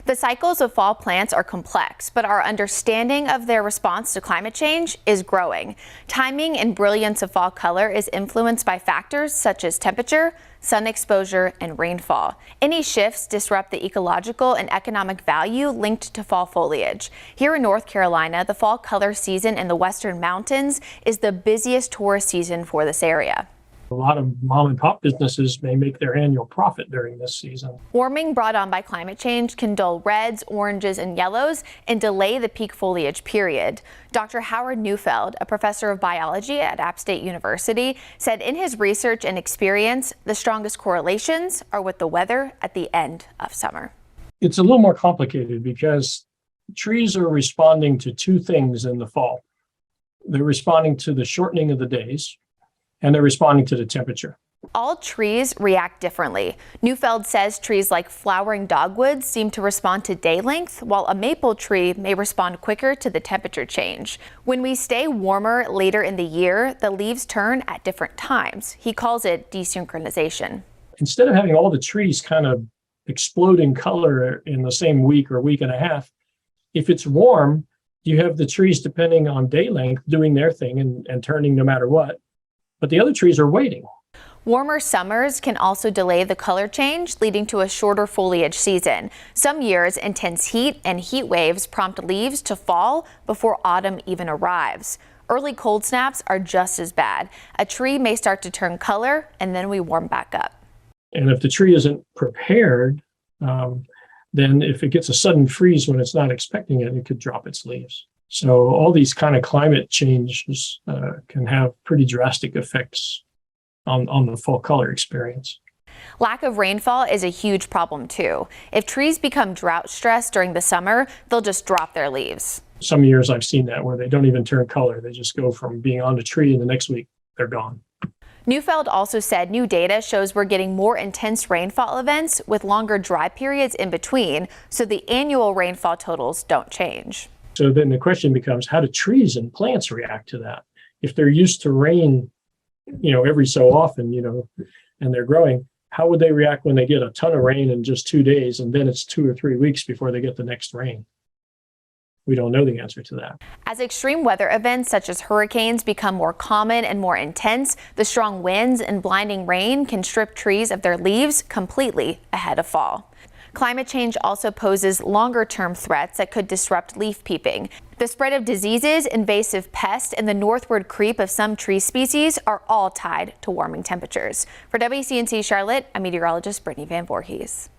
The cycles of fall plants are complex, but our understanding of their response to climate change is growing. Timing and brilliance of fall color is influenced by factors such as temperature, sun exposure, and rainfall. Any shifts disrupt the ecological and economic value linked to fall foliage. Here in North Carolina, the fall color season in the Western Mountains is the busiest tourist season for this area. A lot of mom and pop businesses may make their annual profit during this season. Warming brought on by climate change can dull reds, oranges, and yellows and delay the peak foliage period. Dr. Howard Neufeld, a professor of biology at App State University, said in his research and experience, the strongest correlations are with the weather at the end of summer. It's a little more complicated because trees are responding to two things in the fall. They're responding to the shortening of the days, and they're responding to the temperature. All trees react differently. Neufeld says trees like flowering dogwoods seem to respond to day length, while a maple tree may respond quicker to the temperature change. When we stay warmer later in the year, the leaves turn at different times. He calls it desynchronization. Instead of having all the trees kind of explode in color in the same week or week and a half, if it's warm, you have the trees, depending on day length, doing their thing and turning no matter what. But the other trees are waiting. Warmer summers can also delay the color change, leading to a shorter foliage season. Some years, intense heat and heat waves prompt leaves to fall before autumn even arrives. Early cold snaps are just as bad. A tree may start to turn color, and then we warm back up. And if the tree isn't prepared, then if it gets a sudden freeze when it's not expecting it, it could drop its leaves. So all these kind of climate changes can have pretty drastic effects on the fall color experience. Lack of rainfall is a huge problem too. If trees become drought stressed during the summer, they'll just drop their leaves. Some years I've seen that where they don't even turn color. They just go from being on the tree and the next week they're gone. Neufeld also said new data shows we're getting more intense rainfall events with longer dry periods in between, so the annual rainfall totals don't change. So then the question becomes, how do trees and plants react to that? If they're used to rain, every so often, and they're growing, how would they react when they get a ton of rain in just 2 days and then it's 2 or 3 weeks before they get the next rain? We don't know the answer to that. As extreme weather events such as hurricanes become more common and more intense, the strong winds and blinding rain can strip trees of their leaves completely ahead of fall. Climate change also poses longer-term threats that could disrupt leaf peeping. The spread of diseases, invasive pests, and the northward creep of some tree species are all tied to warming temperatures. For WCNC Charlotte, I'm meteorologist Brittany Van Voorhees.